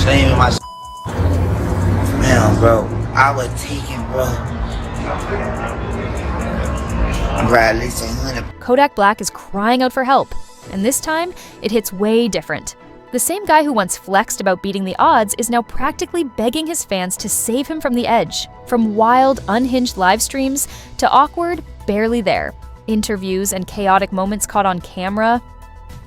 Same with my man, bro. I was taking, bro. Bro, at least 100. Kodak Black is crying out for help, and this time, it hits way different. The same guy who once flexed about beating the odds is now practically begging his fans to save him from the edge. From wild, unhinged live streams to awkward, barely there, interviews and chaotic moments caught on camera.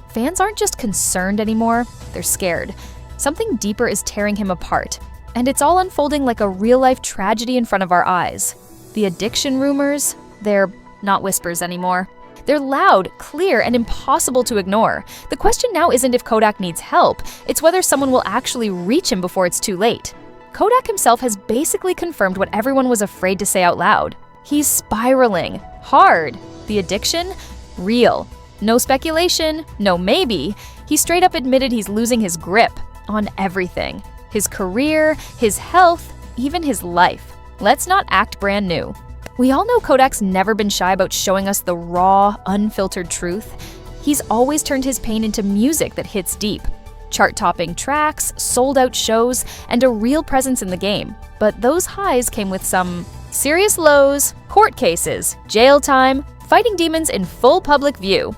Fans aren't just concerned anymore, they're scared. Something deeper is tearing him apart, and it's all unfolding like a real-life tragedy in front of our eyes. The addiction rumors, they're not whispers anymore. They're loud, clear, and impossible to ignore. The question now isn't if Kodak needs help, it's whether someone will actually reach him before it's too late. Kodak himself has basically confirmed what everyone was afraid to say out loud. He's spiraling. Hard. The addiction? Real. No speculation, no maybe. He straight up admitted he's losing his grip on everything. His career, his health, even his life. Let's not act brand new. We all know Kodak's never been shy about showing us the raw, unfiltered truth. He's always turned his pain into music that hits deep. Chart-topping tracks, sold-out shows, and a real presence in the game. But those highs came with some serious lows, court cases, jail time, fighting demons in full public view.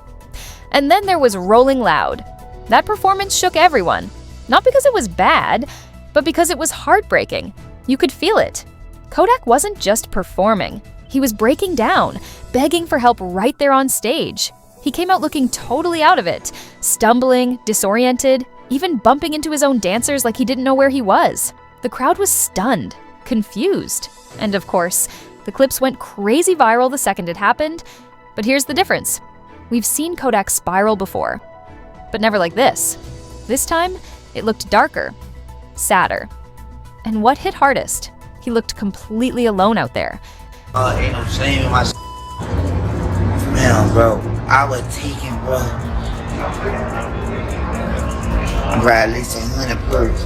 And then there was Rolling Loud. That performance shook everyone. Not because it was bad, but because it was heartbreaking. You could feel it. Kodak wasn't just performing. He was breaking down, begging for help right there on stage. He came out looking totally out of it, stumbling, disoriented, even bumping into his own dancers like he didn't know where he was. The crowd was stunned, confused. And of course, the clips went crazy viral the second it happened. But here's the difference. We've seen Kodak spiral before, but never like this. This time, it looked darker, sadder. And what hit hardest? He looked completely alone out there. Ain't no shame in my man, bro. I was taking, bro. Bro, at least 100 perks.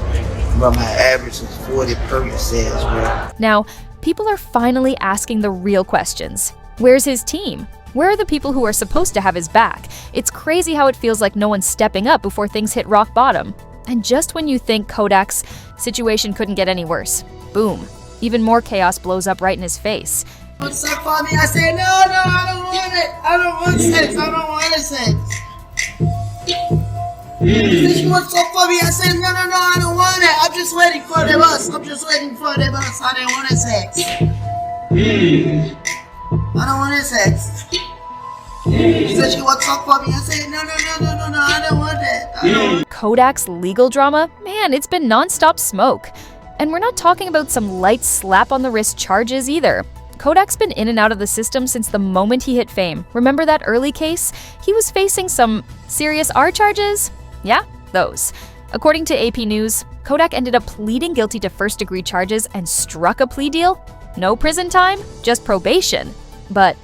But my average was 40 Percocets, bro. Now, people are finally asking the real questions. Where's his team? Where are the people who are supposed to have his back? It's crazy how it feels like no one's stepping up before things hit rock bottom. And just when you think Kodak's situation couldn't get any worse, boom. Even more chaos blows up right in his face. What's up for me? I said, no, I don't want it. I don't want sex. I don't want sex. She wants up for me. I said, no, I don't want it. I'm just waiting for the bus. I didn't want sex. I don't want sex. She said she wants up for me. I said, no, I don't want it. Kodak's legal drama? Man, it's been nonstop smoke. And we're not talking about some light slap on the wrist charges either. Kodak's been in and out of the system since the moment he hit fame. Remember that early case? He was facing some serious R charges? Yeah, those. According to AP News, Kodak ended up pleading guilty to first-degree charges and struck a plea deal. No prison time, just probation. But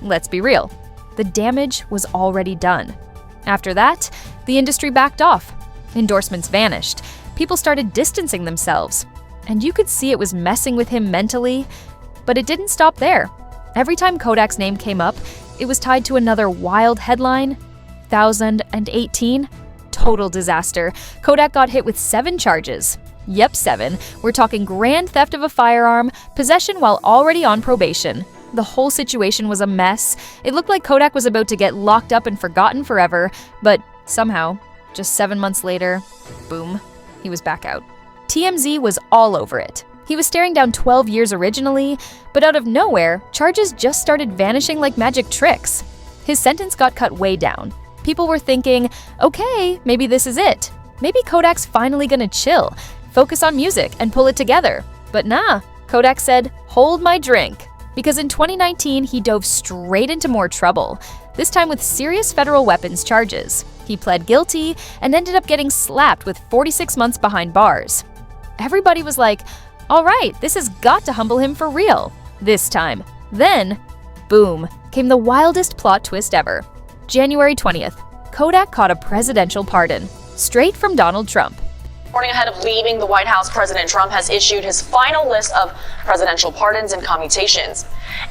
let's be real, the damage was already done. After that, the industry backed off. Endorsements vanished. People started distancing themselves. And you could see it was messing with him mentally, but it didn't stop there. Every time Kodak's name came up, it was tied to another wild headline. 2018, total disaster. Kodak got hit with 7 charges. Yep, 7. We're talking grand theft of a firearm, possession while already on probation. The whole situation was a mess. It looked like Kodak was about to get locked up and forgotten forever, but somehow, just 7 months later, boom, he was back out. TMZ was all over it. He was staring down 12 years originally, but out of nowhere, charges just started vanishing like magic tricks. His sentence got cut way down. People were thinking, okay, maybe this is it. Maybe Kodak's finally gonna chill, focus on music, and pull it together. But nah, Kodak said, hold my drink. Because in 2019, he dove straight into more trouble, this time with serious federal weapons charges. He pled guilty and ended up getting slapped with 46 months behind bars. Everybody was like, all right, this has got to humble him for real. This time. Then, boom, came the wildest plot twist ever. January 20th, Kodak caught a presidential pardon, straight from Donald Trump. Morning ahead of leaving the White House, President Trump has issued his final list of presidential pardons and commutations.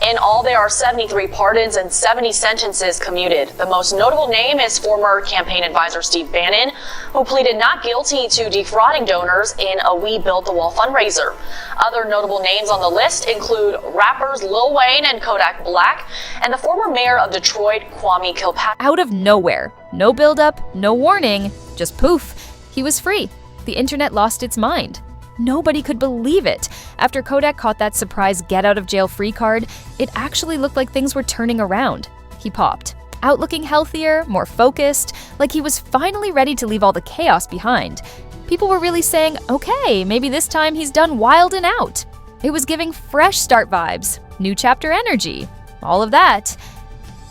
In all, there are 73 pardons and 70 sentences commuted. The most notable name is former campaign advisor Steve Bannon, who pleaded not guilty to defrauding donors in a We Built the Wall fundraiser. Other notable names on the list include rappers Lil Wayne and Kodak Black, and the former mayor of Detroit, Kwame Kilpatrick. Out of nowhere, no buildup, no warning, just poof, he was free. The internet lost its mind. Nobody could believe it. After Kodak caught that surprise get-out-of-jail-free card, it actually looked like things were turning around. He popped, out looking healthier, more focused, like he was finally ready to leave all the chaos behind. People were really saying, okay, maybe this time he's done wildin' out. It was giving fresh start vibes, new chapter energy, all of that.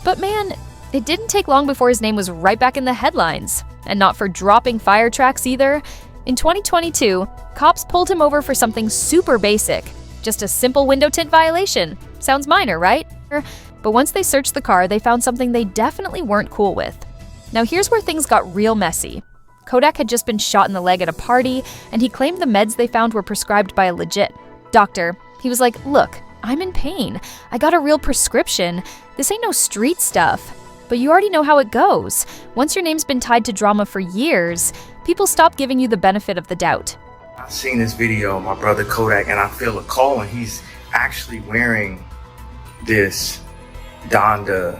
But man, it didn't take long before his name was right back in the headlines. And not for dropping fire tracks either. In 2022, cops pulled him over for something super basic. Just a simple window tint violation. Sounds minor, right? But once they searched the car, they found something they definitely weren't cool with. Now here's where things got real messy. Kodak had just been shot in the leg at a party, and he claimed the meds they found were prescribed by a legit doctor. He was like, look, I'm in pain. I got a real prescription. This ain't no street stuff. But you already know how it goes. Once your name's been tied to drama for years, people stop giving you the benefit of the doubt. I've seen this video of my brother Kodak, and I feel a call, and he's actually wearing this Donda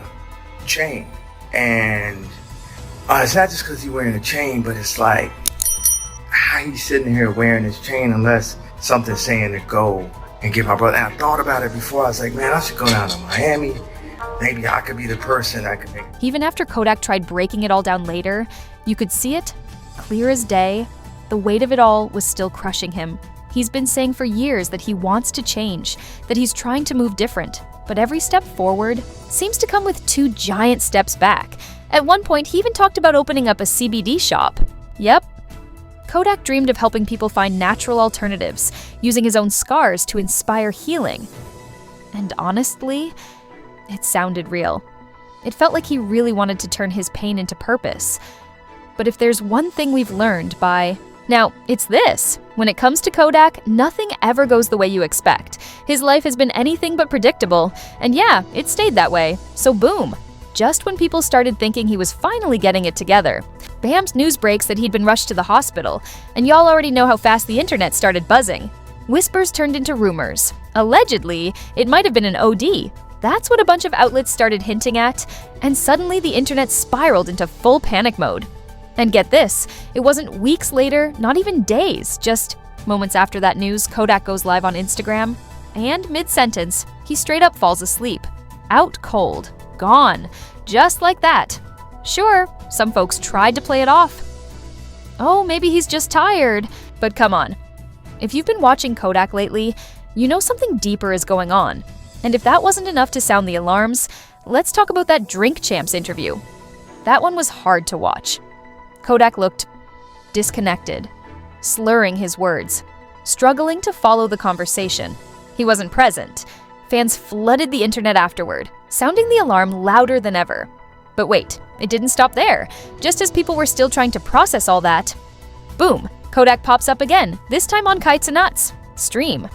chain. And it's not just because he's wearing a chain, but it's like, how he's sitting here wearing this chain unless something's saying to go and get my brother. And I thought about it before. I was like, man, I should go down to Miami. Maybe I could be the person that could make. Even after Kodak tried breaking it all down later, you could see it, clear as day. The weight of it all was still crushing him. He's been saying for years that he wants to change, that he's trying to move different. But every step forward seems to come with two giant steps back. At one point, he even talked about opening up a CBD shop. Yep. Kodak dreamed of helping people find natural alternatives, using his own scars to inspire healing. And honestly, it sounded real. It felt like he really wanted to turn his pain into purpose. But if there's one thing we've learned Now, it's this. When it comes to Kodak, nothing ever goes the way you expect. His life has been anything but predictable, and yeah, it stayed that way. So boom. Just when people started thinking he was finally getting it together, bam's news breaks that he'd been rushed to the hospital, and y'all already know how fast the internet started buzzing. Whispers turned into rumors. Allegedly, it might have been an OD. That's what a bunch of outlets started hinting at, and suddenly the internet spiraled into full panic mode. And get this, it wasn't weeks later, not even days, just moments after that news, Kodak goes live on Instagram, and mid-sentence, he straight up falls asleep. Out cold. Gone. Just like that. Sure, some folks tried to play it off. Oh, maybe he's just tired. But come on. If you've been watching Kodak lately, you know something deeper is going on. And if that wasn't enough to sound the alarms, let's talk about that Drink Champs interview. That one was hard to watch. Kodak looked disconnected, slurring his words, struggling to follow the conversation. He wasn't present. Fans flooded the internet afterward, sounding the alarm louder than ever. But wait, it didn't stop there. Just as people were still trying to process all that, boom, Kodak pops up again, this time on Kites and Nuts. Stream.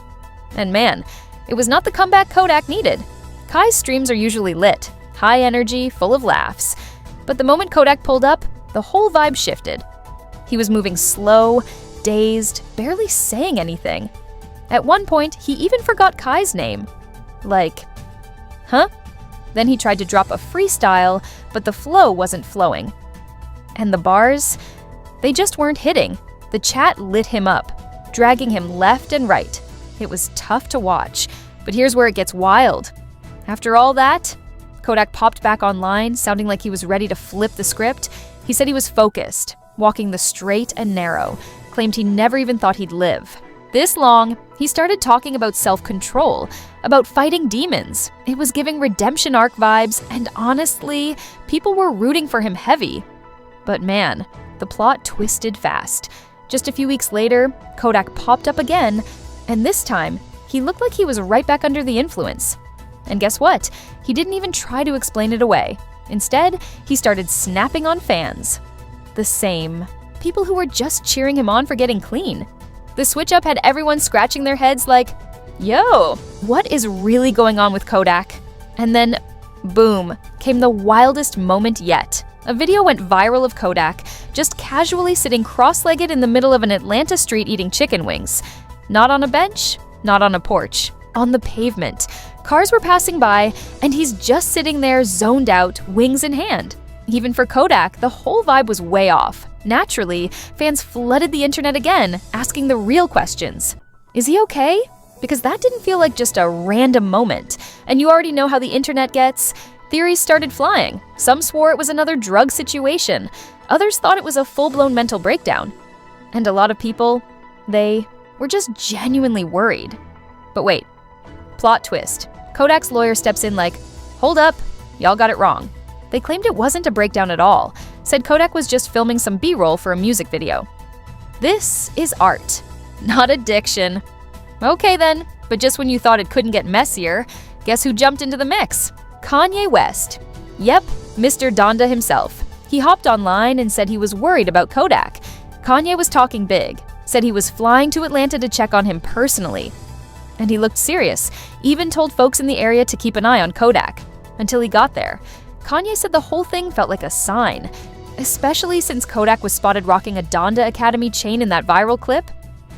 And man, it was not the comeback Kodak needed. Kai's streams are usually lit, high energy, full of laughs. But the moment Kodak pulled up, the whole vibe shifted. He was moving slow, dazed, barely saying anything. At one point, he even forgot Kai's name. Like, huh? Then he tried to drop a freestyle, but the flow wasn't flowing. And the bars, they just weren't hitting. The chat lit him up, dragging him left and right. It was tough to watch, but here's where it gets wild. After all that, Kodak popped back online, sounding like he was ready to flip the script. He said he was focused, walking the straight and narrow, claimed he never even thought he'd live. This long, he started talking about self-control, about fighting demons. It was giving redemption arc vibes, and honestly, people were rooting for him heavy. But man, the plot twisted fast. Just a few weeks later, Kodak popped up again, and this time, he looked like he was right back under the influence. And guess what? He didn't even try to explain it away. Instead, he started snapping on fans. The same people who were just cheering him on for getting clean. The switch-up had everyone scratching their heads like, yo, what is really going on with Kodak? And then, boom, came the wildest moment yet. A video went viral of Kodak just casually sitting cross-legged in the middle of an Atlanta street eating chicken wings. Not on a bench, not on a porch, on the pavement. Cars were passing by, and he's just sitting there zoned out, wings in hand. Even for Kodak, the whole vibe was way off. Naturally, fans flooded the internet again, asking the real questions. Is he okay? Because that didn't feel like just a random moment. And you already know how the internet gets. Theories started flying. Some swore it was another drug situation. Others thought it was a full-blown mental breakdown. And a lot of people, they were just genuinely worried. But wait, plot twist. Kodak's lawyer steps in like, hold up, y'all got it wrong. They claimed it wasn't a breakdown at all, said Kodak was just filming some B-roll for a music video. This is art, not addiction. Okay then, but just when you thought it couldn't get messier, guess who jumped into the mix? Kanye West. Yep, Mr. Donda himself. He hopped online and said he was worried about Kodak. Kanye was talking big, said he was flying to Atlanta to check on him personally. And he looked serious, even told folks in the area to keep an eye on Kodak. Until he got there. Kanye said the whole thing felt like a sign, especially since Kodak was spotted rocking a Donda Academy chain in that viral clip.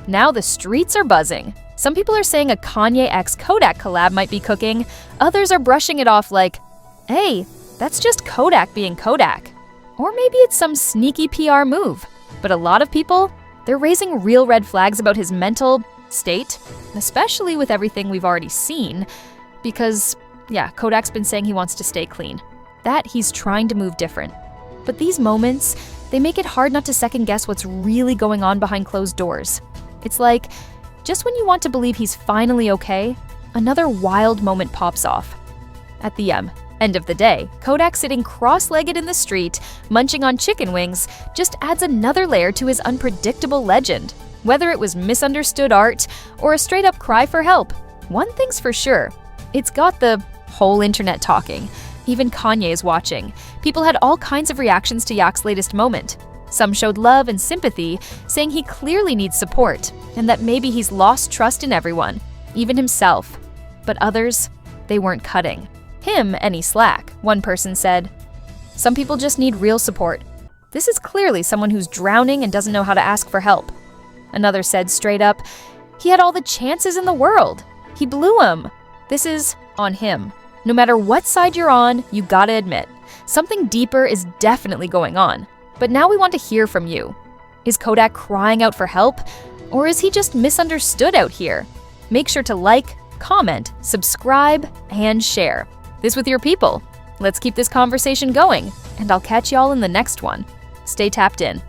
Now the streets are buzzing. Some people are saying a Kanye x Kodak collab might be cooking. Others are brushing it off like, hey, that's just Kodak being Kodak. Or maybe it's some sneaky PR move. But a lot of people, they're raising real red flags about his mental state, especially with everything we've already seen. Because, yeah, Kodak's been saying he wants to stay clean. That he's trying to move different. But these moments, they make it hard not to second guess what's really going on behind closed doors. It's like, just when you want to believe he's finally okay, another wild moment pops off. At the end of the day, Kodak sitting cross-legged in the street, munching on chicken wings, just adds another layer to his unpredictable legend. Whether it was misunderstood art or a straight-up cry for help, one thing's for sure, it's got the whole internet talking. Even Kanye is watching. People had all kinds of reactions to Yak's latest moment. Some showed love and sympathy, saying he clearly needs support, and that maybe he's lost trust in everyone, even himself. But others, they weren't cutting him any slack. One person said, some people just need real support. This is clearly someone who's drowning and doesn't know how to ask for help. Another said straight up, he had all the chances in the world. He blew them. This is on him. No matter what side you're on, you gotta admit, something deeper is definitely going on. But now we want to hear from you. Is Kodak crying out for help? Or is he just misunderstood out here? Make sure to like, comment, subscribe, and share this with your people. Let's keep this conversation going, and I'll catch y'all in the next one. Stay tapped in.